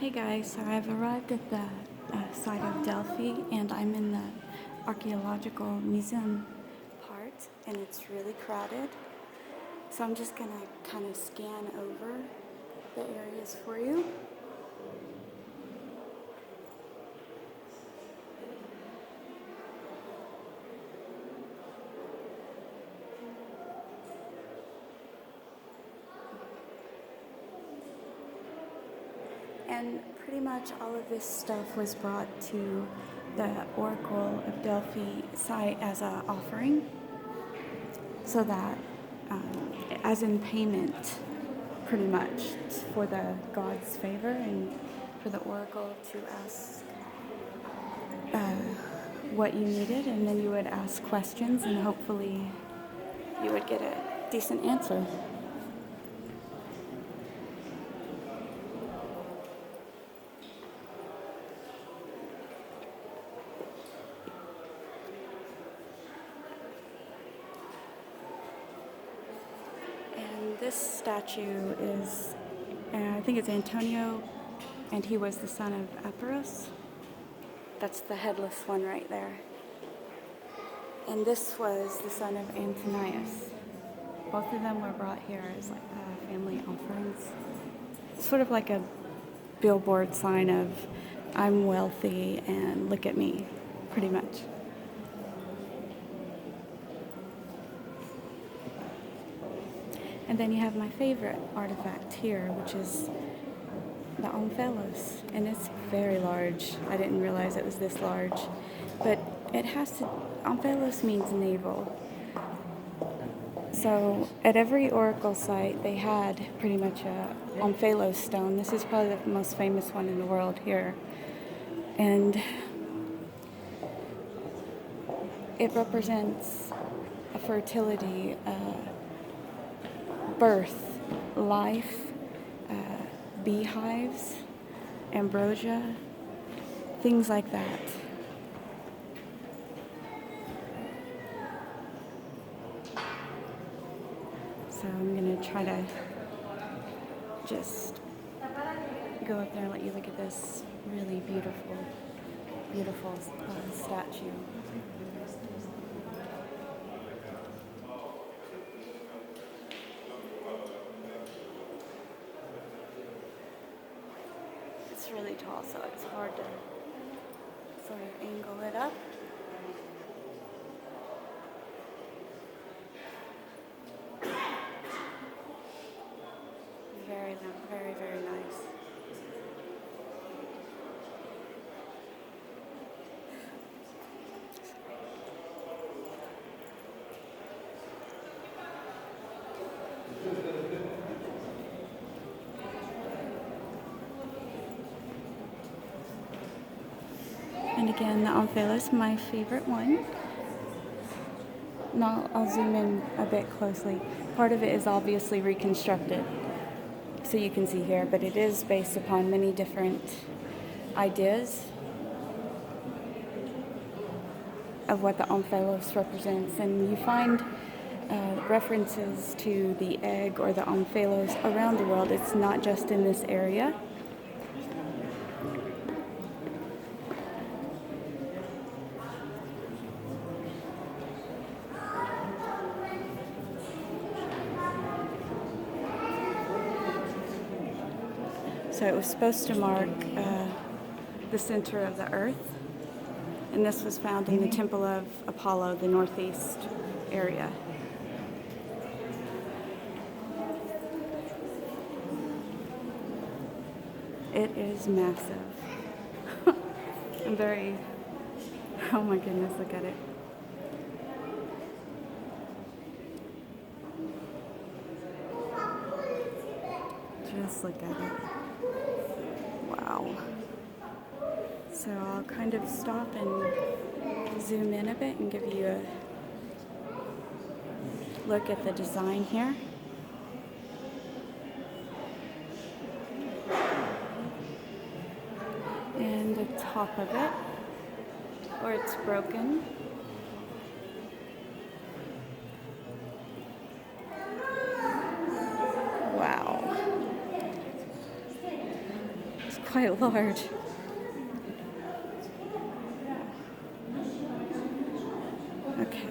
Hey guys, so I've arrived at the site of Delphi and I'm in the archaeological museum part and it's really crowded. So I'm just gonna kind of scan over the areas for you. And pretty much all of this stuff was brought to the Oracle of Delphi site as an offering, so that, as in payment, pretty much, for the god's favor and for the oracle to ask what you needed, and then you would ask questions and hopefully you would get a decent answer. And this statue is, I think it's Antonio, and he was the son of Epirus. That's the headless one right there. And this was the son of Antonius. Both of them were brought here as like family offerings. It's sort of like a billboard sign of I'm wealthy and look at me, pretty much. And then you have my favorite artifact here, which is the Omphalos, and it's very large. I didn't realize it was this large, but it has to, Omphalos means navel. So at every oracle site, they had pretty much a Omphalos stone. This is probably the most famous one in the world here. And it represents a fertility, birth, life, beehives, ambrosia, things like that. So I'm going to try to just go up there and let you look at this really beautiful, beautiful statue. It's really tall, so it's hard to sort of angle it up. Very, very, very nice. And again, the Omphalos, my favorite one. Now I'll zoom in a bit closely. Part of it is obviously reconstructed, so you can see here, but it is based upon many different ideas of what the Omphalos represents. And you find references to the egg or the Omphalos around the world. It's not just in this area. So it was supposed to mark the center of the earth, and this was found in the Temple of Apollo, the northeast area. It is massive. I'm very, oh my goodness, look at it. Just look at it. Wow. So I'll kind of stop and zoom in a bit and give you a look at the design here. And the top of it, where it's broken. Wow. quite large. Okay.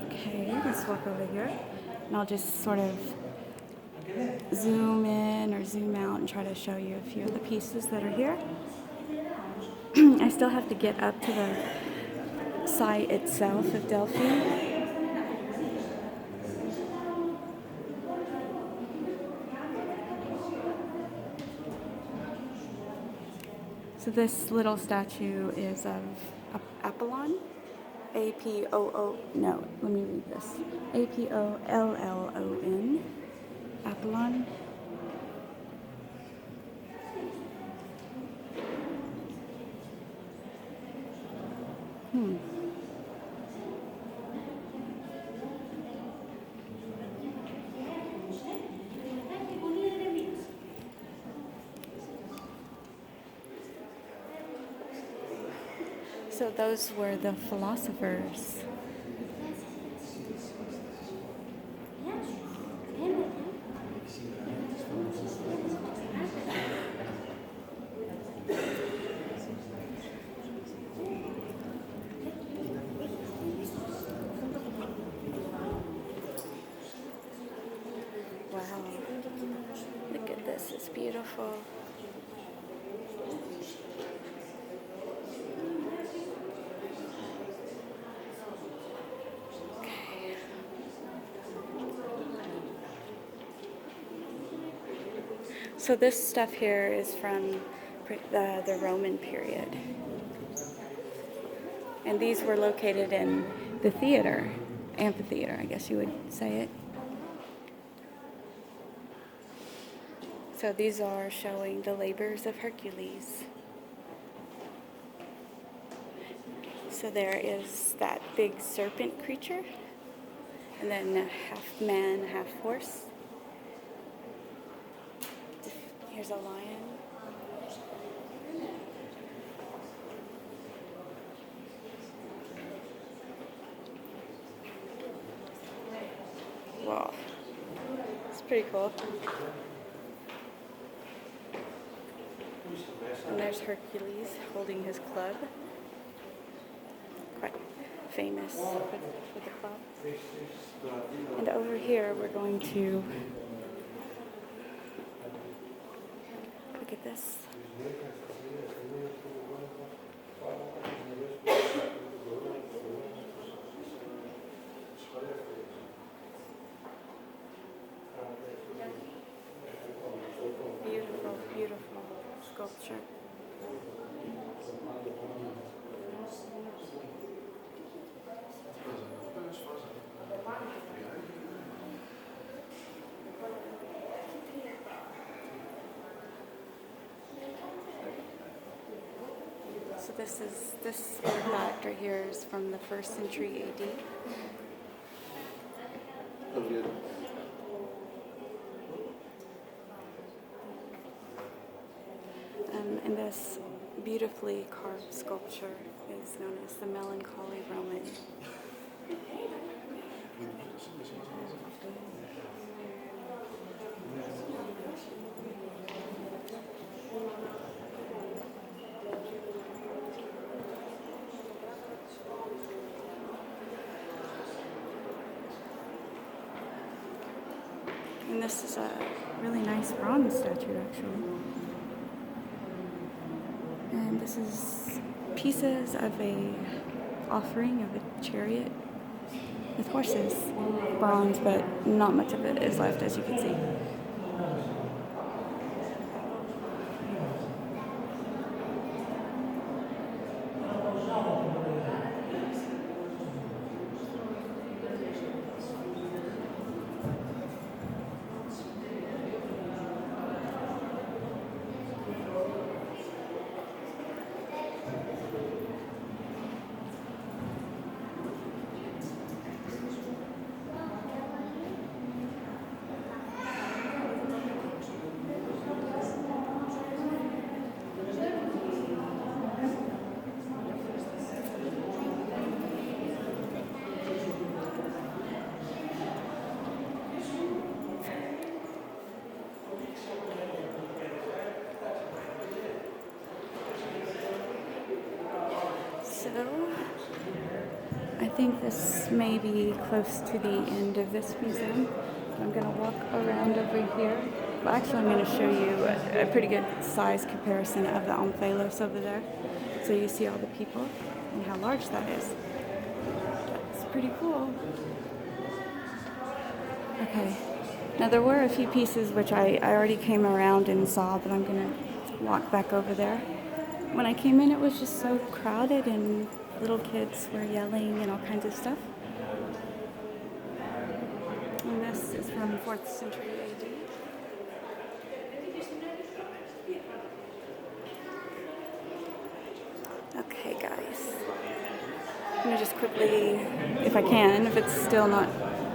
Okay, let's walk over here. And I'll just sort of zoom in or zoom out and try to show you a few of the pieces that are here. I still have to get up to the site itself of Delphi. So this little statue is of Apollon. A-P-O-O, no, let me read this. A-P-O-L-L-O-N, Apollon. So those were the philosophers. Wow, look at this, it's beautiful. So this stuff here is from the Roman period. And these were located in the theater, amphitheater, I guess you would say it. So these are showing the labors of Hercules. So there is that big serpent creature, and then half man, half horse. Here's a lion. Wow, it's pretty cool. And there's Hercules holding his club. Quite famous for the club. And over here we're going to look at this. Beautiful, beautiful sculpture. So this artifact right here is from the 1st century AD. And this beautifully carved sculpture is known as the Melancholy Roman. And this is a really nice bronze statue, actually. And this is pieces of a offering of a chariot with horses. Bronze, but not much of it is left, as you can see. think this may be close to the end of this museum. I'm going to walk around over here. Well, actually, I'm going to show you a pretty good size comparison of the Omphalos over there. So you see all the people and how large that is. That's pretty cool. Okay. Now, there were a few pieces which I already came around and saw, but I'm going to walk back over there. When I came in, it was just so crowded and little kids were yelling and all kinds of stuff. And this is from 4th century AD. Okay, guys. I'm going to just quickly, if I can, if it's still not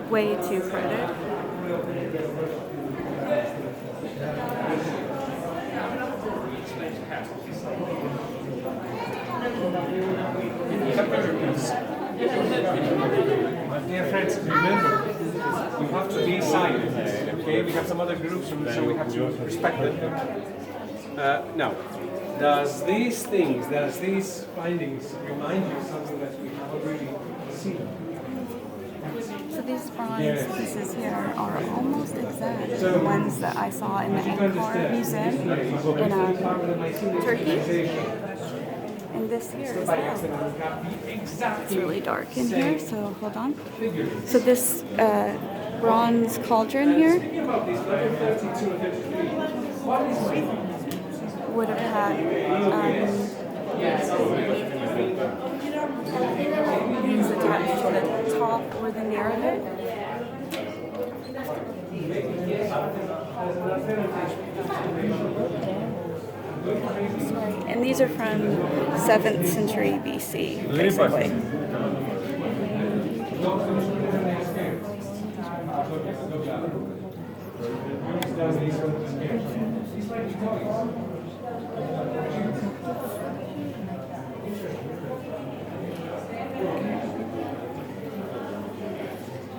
way too crowded. Dear friends, remember, you have to be silent, okay? We have some other groups, so we have to respect them. Now, does these findings remind you of something that we have already seen? So these bronze pieces here are almost exact the ones that I saw in the Ainsworth Museum in Turkey. And this here is it's really dark in here, so hold on. So this bronze cauldron here would have had these attached to the top or the near of it. And these are from 7th century BC, basically.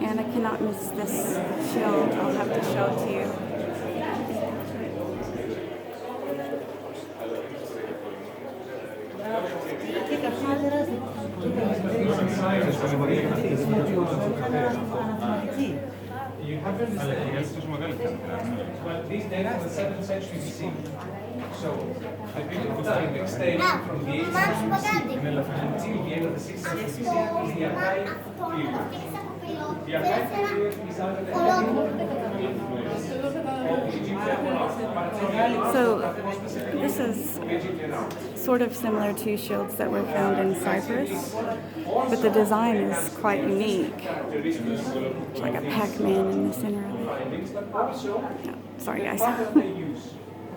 And I cannot miss this shield. I'll have to show it to you. You have to understand, well, these dates were 7th century BC. So, I believe the time extended from the 8th century BC until the end of the 6th century BC is the archive period. The archive period is So, this is sort of similar to shields that were found in Cyprus, but the design is quite unique. It's like a Pac-Man in the center of it. No, sorry guys.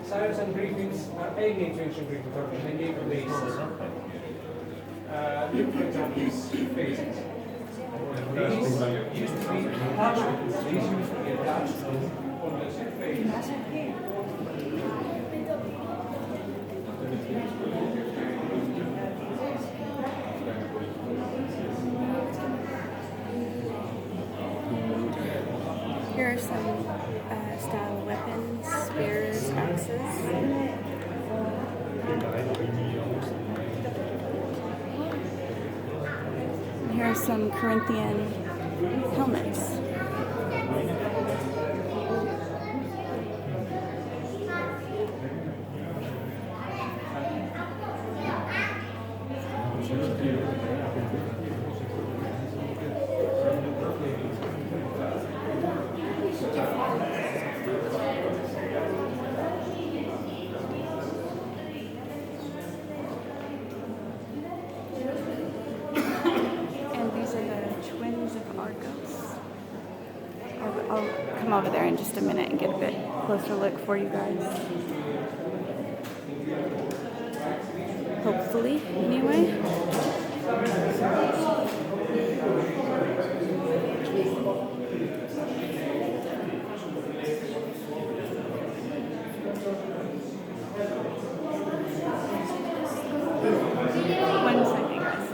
Cyrus and Greeks are ancient Greek authorities. They gave them bases. Look, for example, these phases. These used to be attachments. These used to be attached on the two phases. Here are some style weapons, spears, axes. And here are some Corinthian helmets. I'll come over there in just a minute and get a bit closer look for you guys. Hopefully, anyway. One second, guys.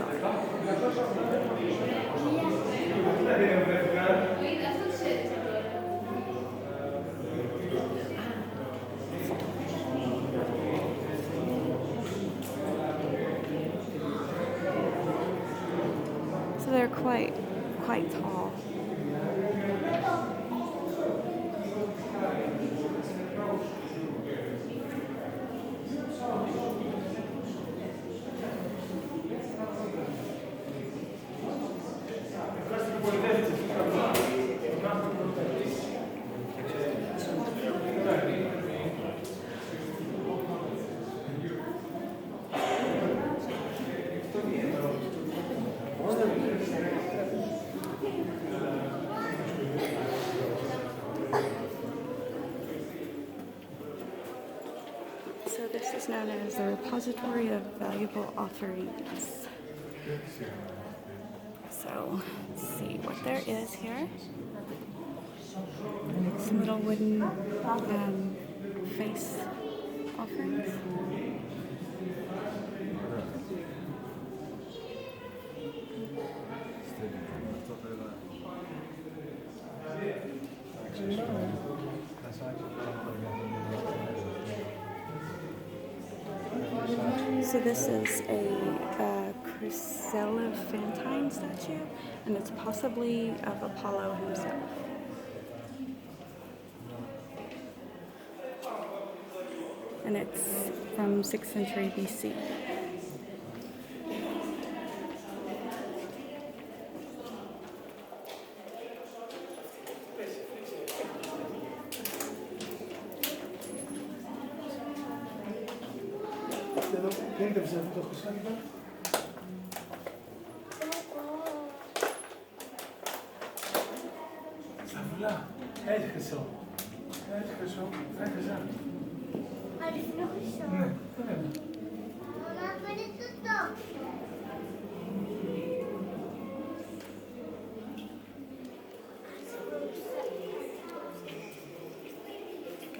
quite tall. So this is known as the repository of valuable offerings. So let's see what there is here. Some little wooden face offerings. So this is a chryselephantine statue, and it's possibly of Apollo himself. And it's from 6th century BC.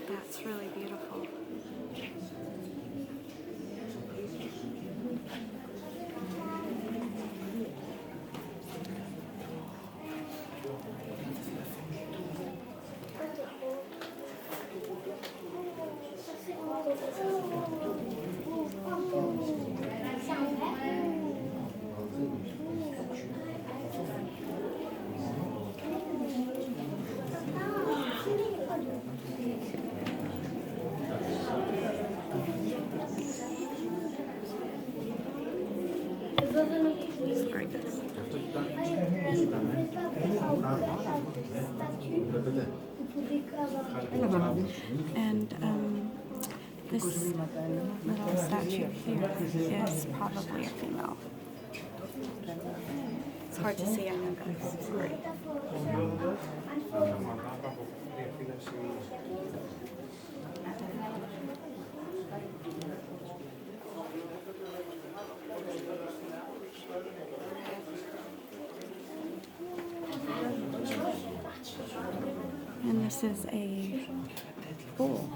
That's really beautiful. Very good. And this little statue here is probably a female. It's hard to see, I know, guys. Sorry. And this is a bull.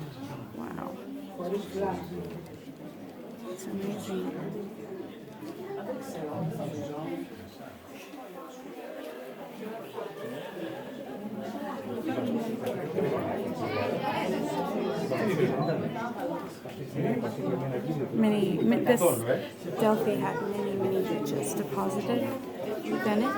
Wow. It's amazing. This Delphi had many riches deposited within it.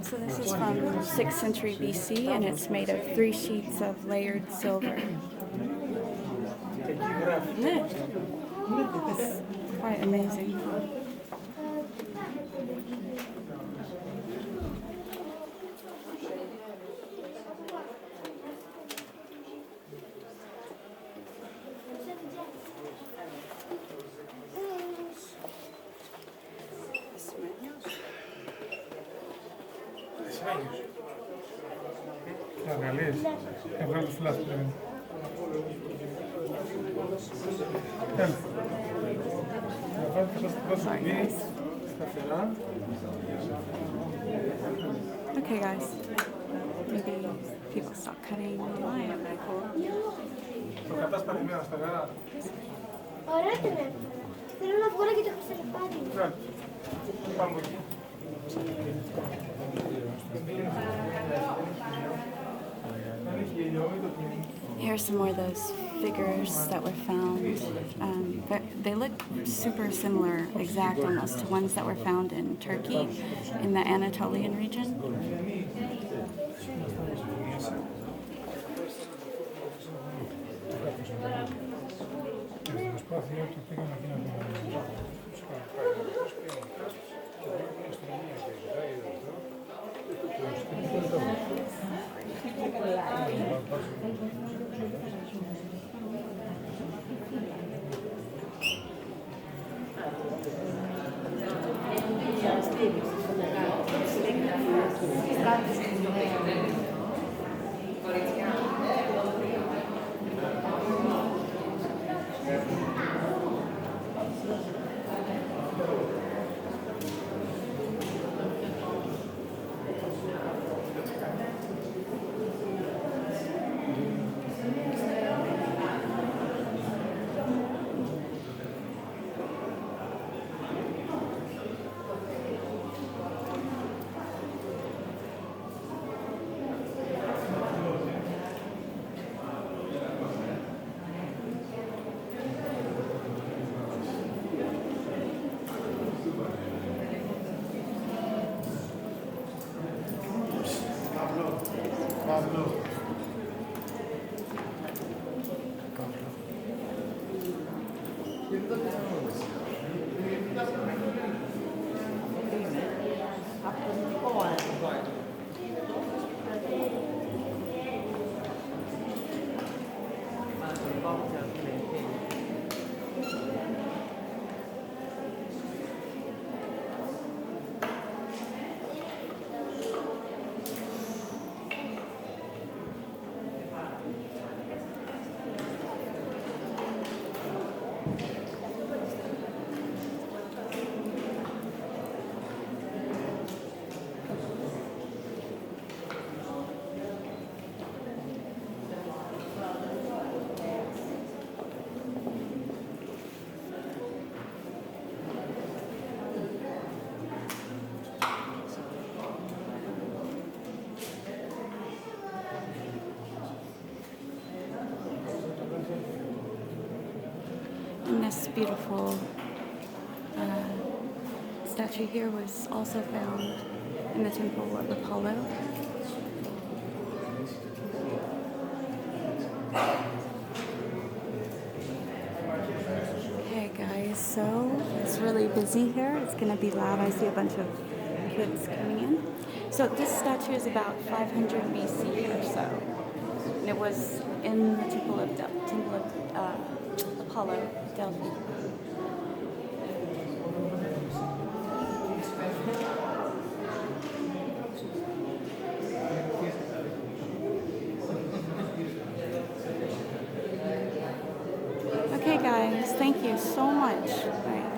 So this is from 6th century BC, and it's made of 3 sheets of layered silver. It's quite amazing. βγάλω το φλάσ πριν. Έλα. Να βάλετε το πρόσωπο σταθερά. Okay, guys. Maybe people stop cutting the line. Το κατάς παρημένα σταθερά. Ωραία είναι. Θέλω να βγάλω και το χρυσελεφάδι. Βγάλε. Πάμε εκεί. Here's some more of those figures that were found. They look super similar, exact almost, to ones that were found in Turkey, in the Anatolian region. And this beautiful statue here was also found in the temple of Apollo. Okay guys, so it's really busy here. It's going to be loud. I see a bunch of kids coming in. So this statue is about 500 BC or so. And it was in the temple of Apollo, Delphi. Okay guys, thank you so much. All right.